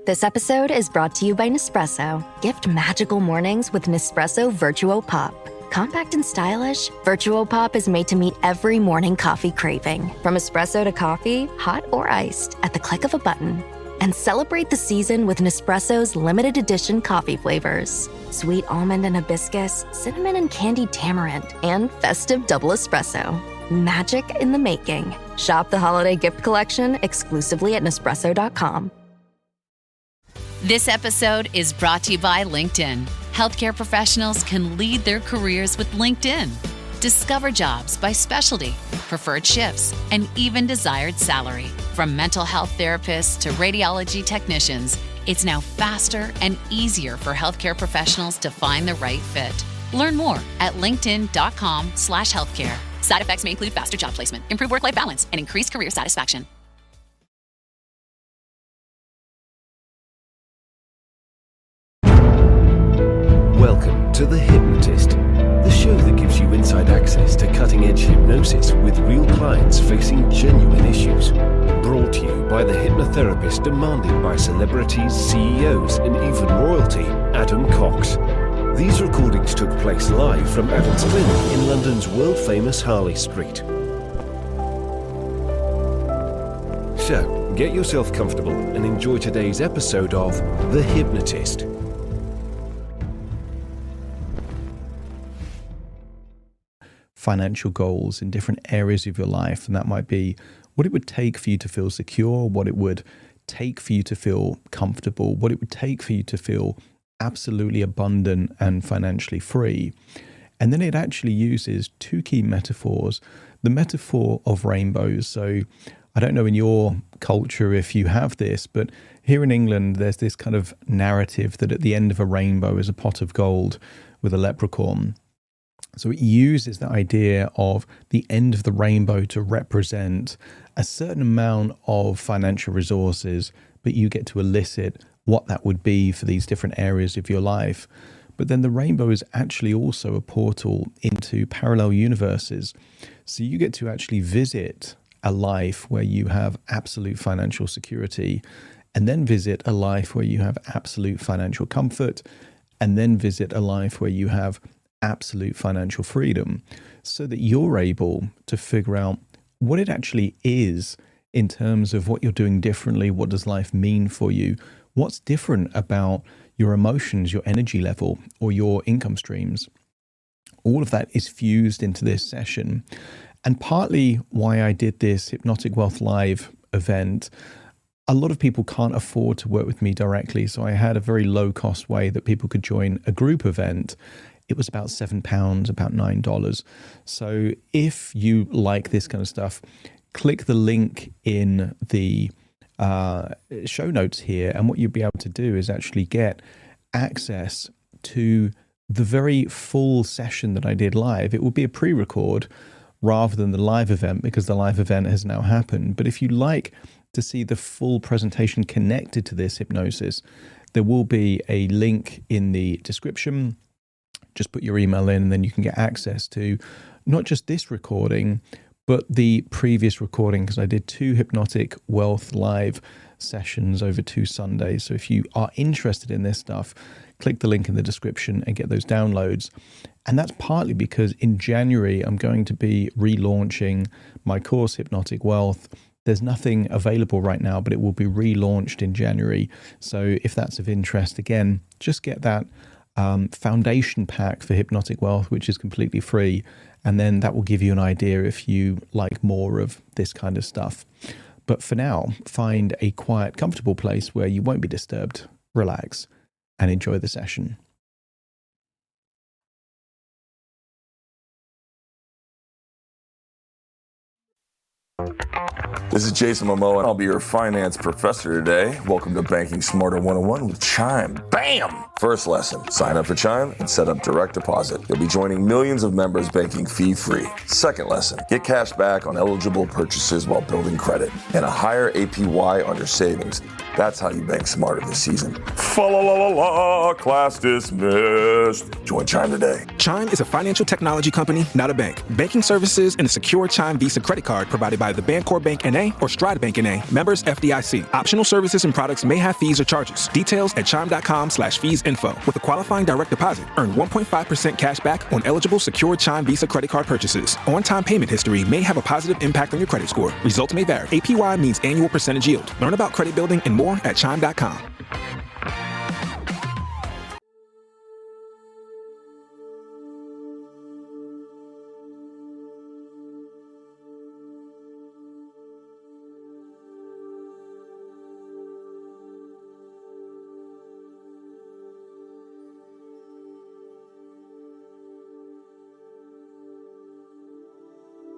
This episode is brought to you by Nespresso. Gift magical mornings with Nespresso Virtuo Pop. Compact and stylish, Virtuo Pop is made to meet every morning coffee craving. From espresso to coffee, hot or iced, at the click of a button. And celebrate the season with Nespresso's limited edition coffee flavors. Sweet almond and hibiscus, cinnamon and candied tamarind, and festive double espresso. Magic in the making. Shop the holiday gift collection exclusively at Nespresso.com. This episode is brought to you by LinkedIn. Healthcare professionals can lead their careers with LinkedIn. Discover jobs by specialty, preferred shifts, and even desired salary. From mental health therapists to radiology technicians, it's now faster and easier for healthcare professionals to find the right fit. Learn more at linkedin.com/healthcare. Side effects may include faster job placement, improved work-life balance, and increased career satisfaction. Welcome to The Hypnotist, the show that gives you inside access to cutting-edge hypnosis with real clients facing genuine issues. Brought to you by the hypnotherapist demanded by celebrities, CEOs, and even royalty, Adam Cox. These recordings took place live from Adam's clinic in London's world-famous Harley Street. So, get yourself comfortable and enjoy today's episode of The Hypnotist. Financial goals in different areas of your life, and that might be what it would take for you to feel secure, what it would take for you to feel comfortable, what it would take for you to feel absolutely abundant and financially free. And then it actually uses two key metaphors. The metaphor of rainbows. So I don't know in your culture if you have this, but here in England there's this kind of narrative that at the end of a rainbow is a pot of gold with a leprechaun. So it uses the idea of the end of the rainbow to represent a certain amount of financial resources, but you get to elicit what that would be for these different areas of your life. But then the rainbow is actually also a portal into parallel universes. So you get to actually visit a life where you have absolute financial security, and then visit a life where you have absolute financial comfort, and then visit a life where you have absolute financial freedom, so that you're able to figure out what it actually is in terms of what you're doing differently. What does life mean for you? What's different about your emotions, your energy level, or your income streams? All of that is fused into this session. And partly why I did this Hypnotic Wealth Live event, a lot of people can't afford to work with me directly. So I had a very low cost way that people could join a group event. It was about £7, about $9. So if you like this kind of stuff, click the link in the show notes here. And what you'll be able to do is actually get access to the very full session that I did live. It will be a pre-record rather than the live event, because the live event has now happened. But if you like to see the full presentation connected to this hypnosis, there will be a link in the description. Just put your email in and then you can get access to not just this recording, but the previous recording, because I did 2 Hypnotic Wealth Live sessions over 2 Sundays. So if you are interested in this stuff, click the link in the description and get those downloads. And that's partly because in January, I'm going to be relaunching my course, Hypnotic Wealth. There's nothing available right now, but it will be relaunched in January. So if that's of interest, again, just get that foundation pack for Hypnotic Wealth, which is completely free. And then that will give you an idea if you like more of this kind of stuff. But for now, find a quiet, comfortable place where you won't be disturbed, relax, and enjoy the session. This is Jason Momoa, and I'll be your finance professor today. Welcome to Banking Smarter 101 with Chime. Bam! First lesson, sign up for Chime and set up direct deposit. You'll be joining millions of members banking fee-free. Second lesson, get cash back on eligible purchases while building credit and a higher APY on your savings. That's how you bank smarter this season. Fa la la la la, class dismissed. Join Chime today. Chime is a financial technology company, not a bank. Banking services and a secure Chime Visa credit card provided by the Bancorp Bank N.A. or Stride Bank N.A. Members FDIC. Optional services and products may have fees or charges. Details at chime.com/feesinfo. With a qualifying direct deposit, earn 1.5% cash back on eligible secure Chime Visa credit card purchases. On-time payment history may have a positive impact on your credit score. Results may vary. APY means annual percentage yield. Learn about credit building and more at chime.com.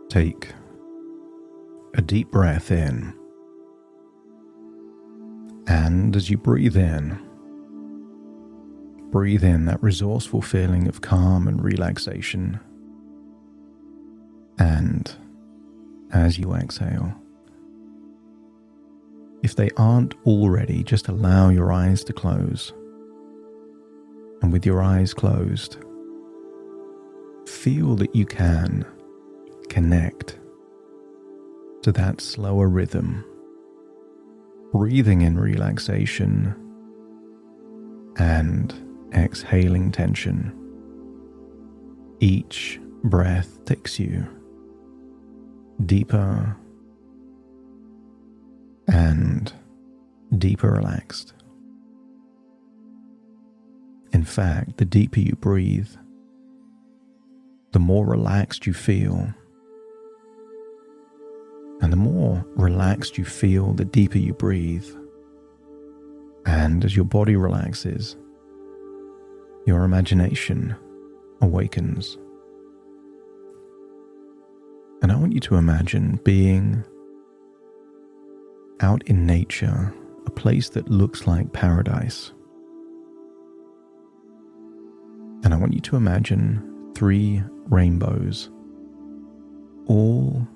Take a deep breath in, and as you breathe in that resourceful feeling of calm and relaxation, and as you exhale, if they aren't already, just allow your eyes to close, and with your eyes closed, feel that you can connect to that slower rhythm, breathing in relaxation and exhaling tension. Each breath takes you deeper and deeper relaxed. In fact, the deeper you breathe, the more relaxed you feel. And the more relaxed you feel, the deeper you breathe. And as your body relaxes, your imagination awakens. And I want you to imagine being out in nature, a place that looks like paradise. And I want you to imagine 3 rainbows, all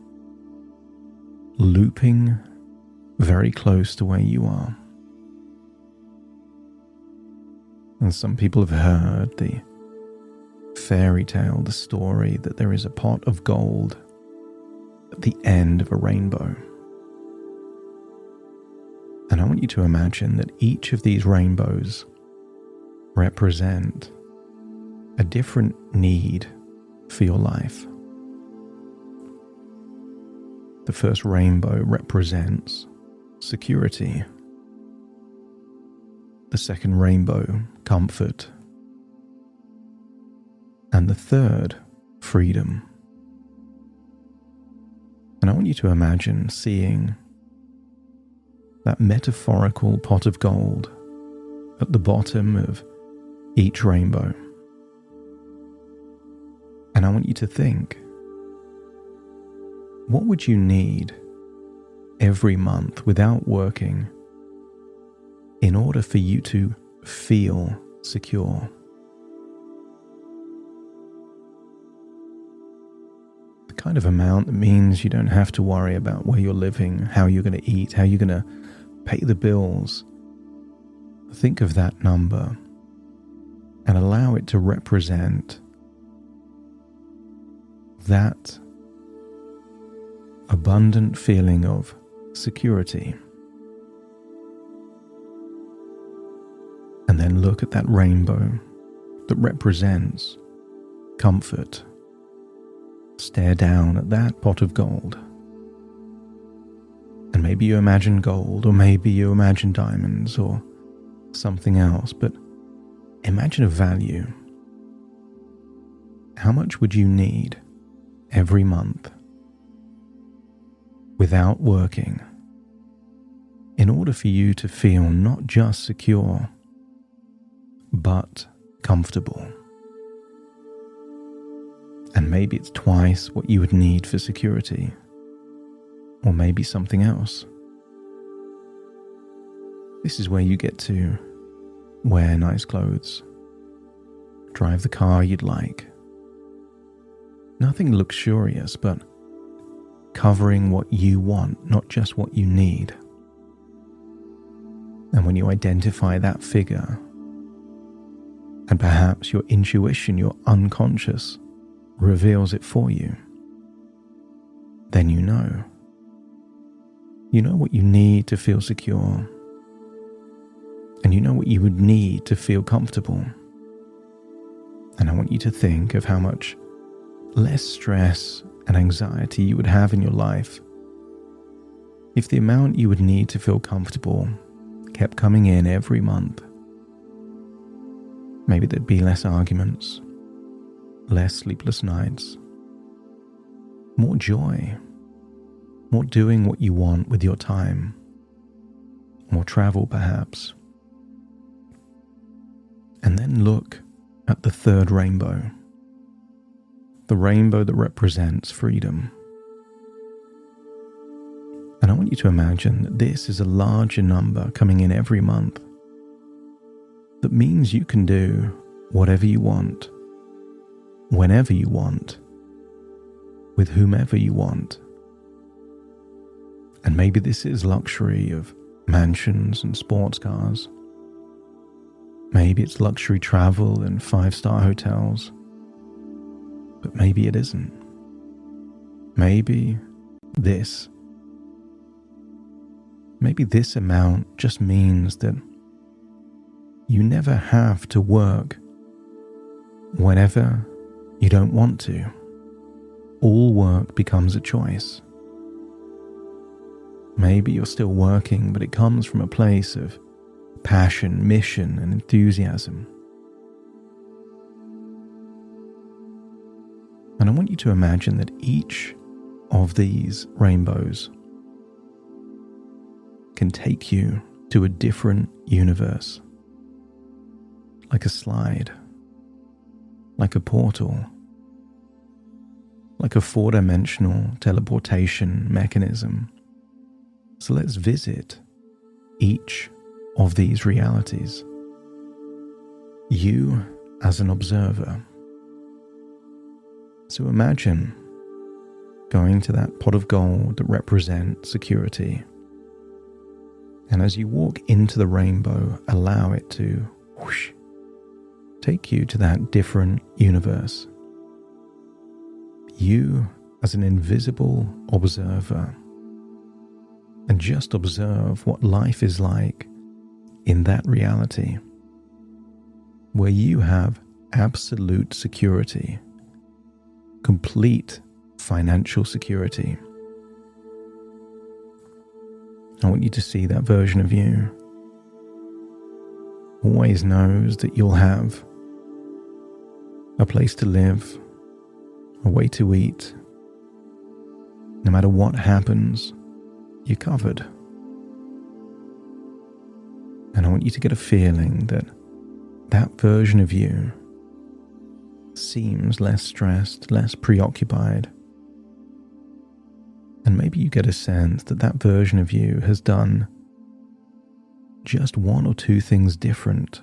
looping very close to where you are. And some people have heard the fairy tale, the story that there is a pot of gold at the end of a rainbow. And I want you to imagine that each of these rainbows represent a different need for your life. The first rainbow represents security. The second rainbow, comfort. And the third, freedom. And I want you to imagine seeing that metaphorical pot of gold at the bottom of each rainbow. And I want you to think, what would you need every month without working in order for you to feel secure? The kind of amount that means you don't have to worry about where you're living, how you're going to eat, how you're going to pay the bills. Think of that number and allow it to represent that abundant feeling of security. And then look at that rainbow that represents comfort. Stare down at that pot of gold. And maybe you imagine gold, or maybe you imagine diamonds, or something else, but imagine a value. How much would you need every month without working in order for you to feel not just secure, but comfortable? And maybe it's twice what you would need for security, or maybe something else. This is where you get to wear nice clothes, drive the car you'd like. Nothing luxurious, but covering what you want, not just what you need. And when you identify that figure, and perhaps your intuition, your unconscious, reveals it for you, then you know. You know what you need to feel secure, and you know what you would need to feel comfortable. And I want you to think of how much less stress and anxiety you would have in your life if the amount you would need to feel comfortable kept coming in every month. Maybe there'd be less arguments, less sleepless nights, more joy, more doing what you want with your time, more travel perhaps. And then look at the third rainbow, the rainbow that represents freedom. And I want you to imagine that this is a larger number coming in every month. That means you can do whatever you want, whenever you want, with whomever you want. And maybe this is luxury of mansions and sports cars. Maybe it's luxury travel and 5-star hotels. But maybe it isn't. Maybe this amount just means that you never have to work whenever you don't want to. All work becomes a choice. Maybe you're still working, but it comes from a place of passion, mission, and enthusiasm. And I want you to imagine that each of these rainbows can take you to a different universe. Like a slide, like a portal, like a 4-dimensional teleportation mechanism. So let's visit each of these realities. You as an observer. So imagine going to that pot of gold that represents security. And as you walk into the rainbow, allow it to whoosh, take you to that different universe. You as an invisible observer. And just observe what life is like in that reality, where you have absolute security, complete financial security. I want you to see that version of you. Always knows that you'll have a place to live, a way to eat. No matter what happens, you're covered. And I want you to get a feeling that that version of you seems less stressed, less preoccupied. And maybe you get a sense that that version of you has done just one or two things different.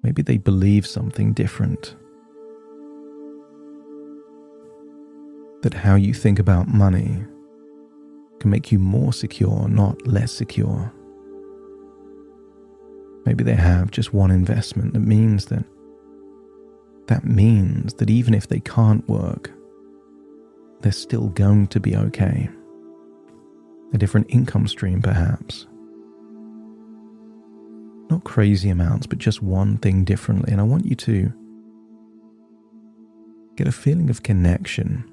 Maybe they believe something different. That how you think about money can make you more secure, not less secure. Maybe they have just one investment that means that even if they can't work, they're still going to be okay. A different income stream, perhaps. Not crazy amounts, but just one thing differently. And I want you to get a feeling of connection.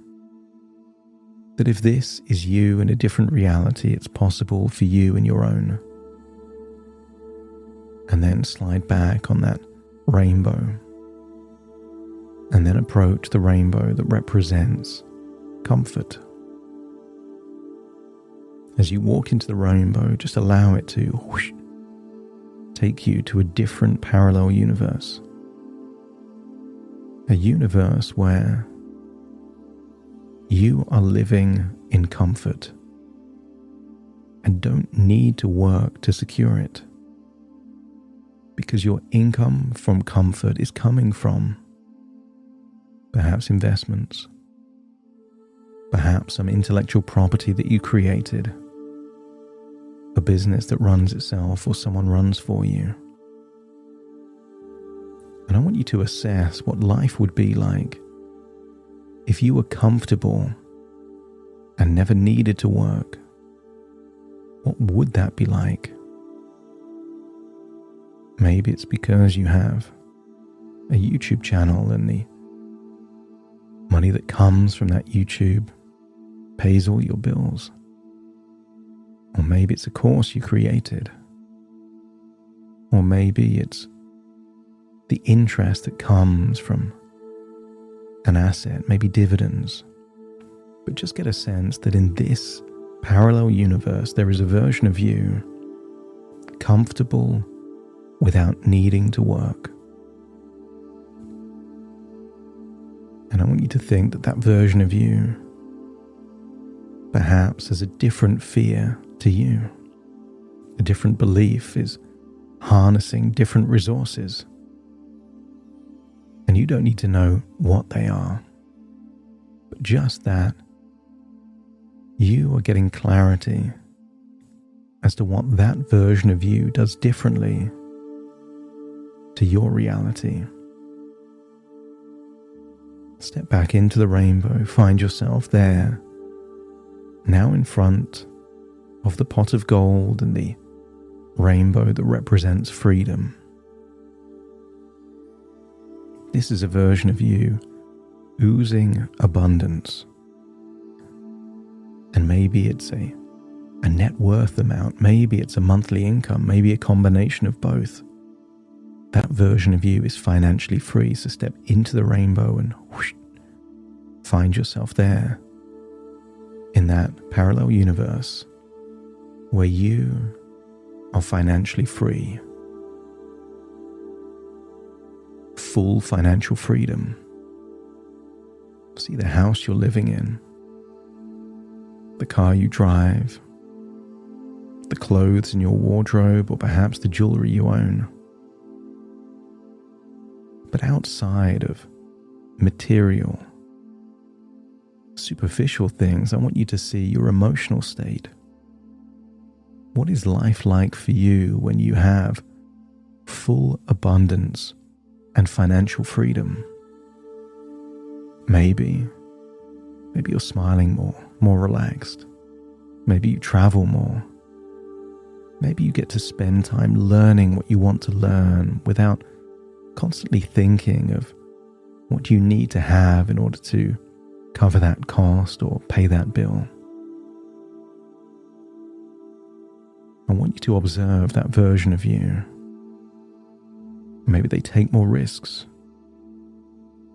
That if this is you in a different reality, it's possible for you in your own. And then slide back on that rainbow. And then approach the rainbow that represents comfort. As you walk into the rainbow, just allow it to whoosh, take you to a different parallel universe. A universe where you are living in comfort and don't need to work to secure it, because your income from comfort is coming from perhaps investments, perhaps some intellectual property that you created, a business that runs itself or someone runs for you. And I want you to assess what life would be like if you were comfortable and never needed to work. What would that be like? Maybe it's because you have a YouTube channel and the money that comes from that YouTube pays all your bills. Or maybe it's a course you created. Or maybe it's the interest that comes from an asset, maybe dividends. But just get a sense that in this parallel universe, there is a version of you comfortable without needing to work. And I want you to think that that version of you perhaps has a different fear to you. A different belief is harnessing different resources. And you don't need to know what they are, but just that you are getting clarity as to what that version of you does differently to your reality. Step back into the rainbow, find yourself there, now in front of the pot of gold and the rainbow that represents freedom. This is a version of you oozing abundance. And maybe it's a net worth amount, maybe it's a monthly income, maybe a combination of both. That version of you is financially free, so step into the rainbow and whoosh, find yourself there in that parallel universe where you are financially free. Full financial freedom. See the house you're living in, the car you drive, the clothes in your wardrobe, or perhaps the jewelry you own. But outside of material, superficial things, I want you to see your emotional state. What is life like for you when you have full abundance and financial freedom? Maybe you're smiling more relaxed. Maybe you travel more. Maybe you get to spend time learning what you want to learn without constantly thinking of what you need to have in order to cover that cost or pay that bill. I want you to observe that version of you. Maybe they take more risks,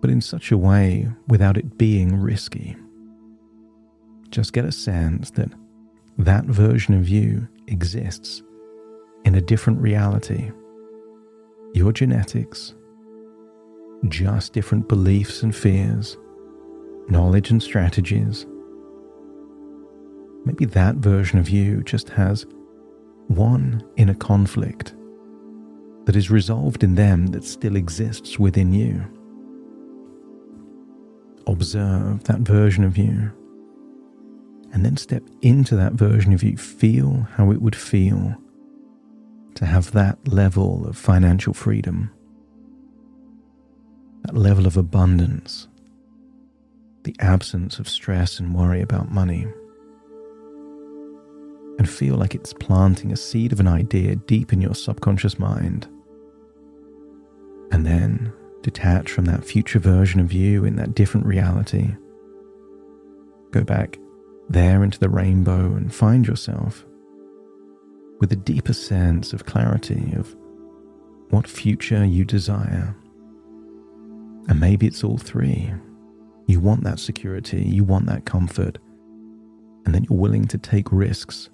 but in such a way without it being risky. Just get a sense that that version of you exists in a different reality. Your genetics, just different beliefs and fears, knowledge and strategies. Maybe that version of you just has one inner conflict that is resolved in them that still exists within you. Observe that version of you and then step into that version of you. Feel how it would feel to have that level of financial freedom, that level of abundance, the absence of stress and worry about money. And feel like it's planting a seed of an idea deep in your subconscious mind. And then detach from that future version of you in that different reality. Go back there into the rainbow and find yourself with a deeper sense of clarity of what future you desire. And maybe it's all three. You want that security, you want that comfort, and then you're willing to take risks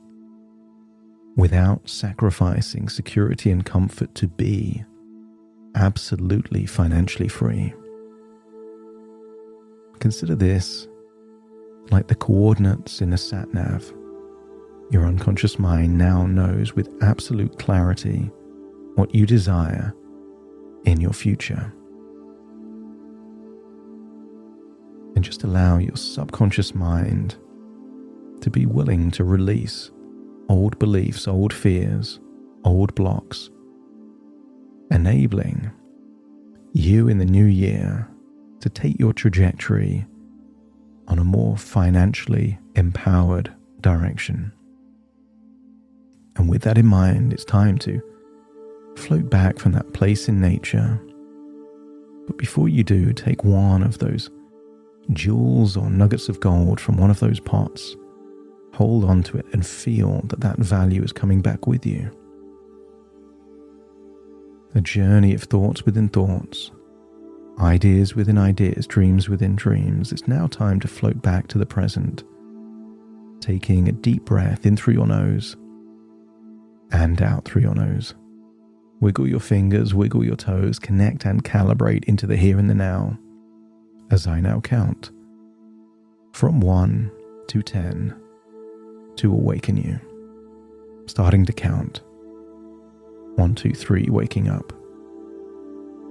without sacrificing security and comfort to be absolutely financially free. Consider this like the coordinates in a sat-nav. Your unconscious mind now knows with absolute clarity what you desire in your future. And just allow your subconscious mind to be willing to release old beliefs, old fears, old blocks, enabling you in the new year to take your trajectory on a more financially empowered direction. And with that in mind, it's time to float back from that place in nature. But before you do, take one of those jewels or nuggets of gold from one of those pots, hold on to it and feel that that value is coming back with you. A journey of thoughts within thoughts, ideas within ideas, dreams within dreams. It's now time to float back to the present, taking a deep breath in through your nose and out through your nose. Wiggle your fingers, wiggle your toes, connect and calibrate into the here and the now as I now count from 1 to 10 to awaken you. Starting to count. 1, 2, 3, waking up.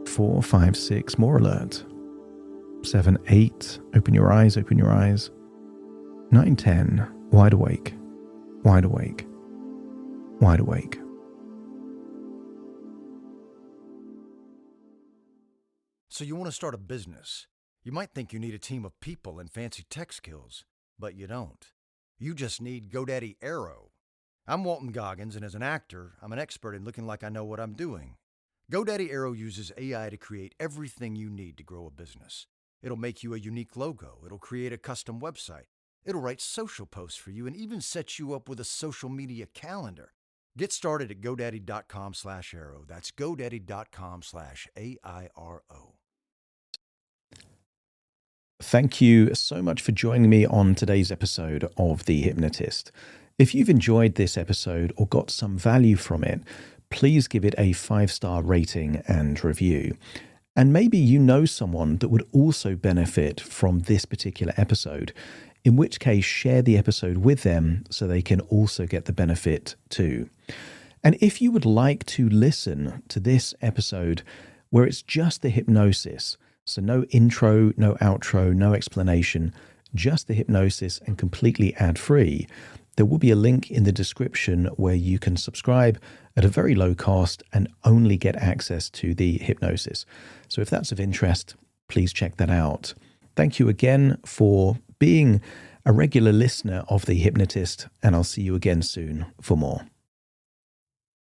4, 5, 6, more alert. 7, 8, open your eyes, open your eyes. 9, 10, wide awake, wide awake, wide awake. So you want to start a business. You might think you need a team of people and fancy tech skills, but you don't. You just need GoDaddy Aero. I'm Walton Goggins, and as an actor, I'm an expert in looking like I know what I'm doing. GoDaddy Aero uses AI to create everything you need to grow a business. It'll make you a unique logo. It'll create a custom website. It'll write social posts for you and even set you up with a social media calendar. Get started at GoDaddy.com/Aero. That's GoDaddy.com/AIRO. Thank you so much for joining me on today's episode of The Hypnotist. If you've enjoyed this episode or got some value from it, please give it a 5-star rating and review. And maybe you know someone that would also benefit from this particular episode, in which case share the episode with them so they can also get the benefit too. And if you would like to listen to this episode where it's just the hypnosis, so no intro, no outro, no explanation, just the hypnosis and completely ad-free, there will be a link in the description where you can subscribe at a very low cost and only get access to the hypnosis. So if that's of interest, please check that out. Thank you again for being a regular listener of The Hypnotist, and I'll see you again soon for more.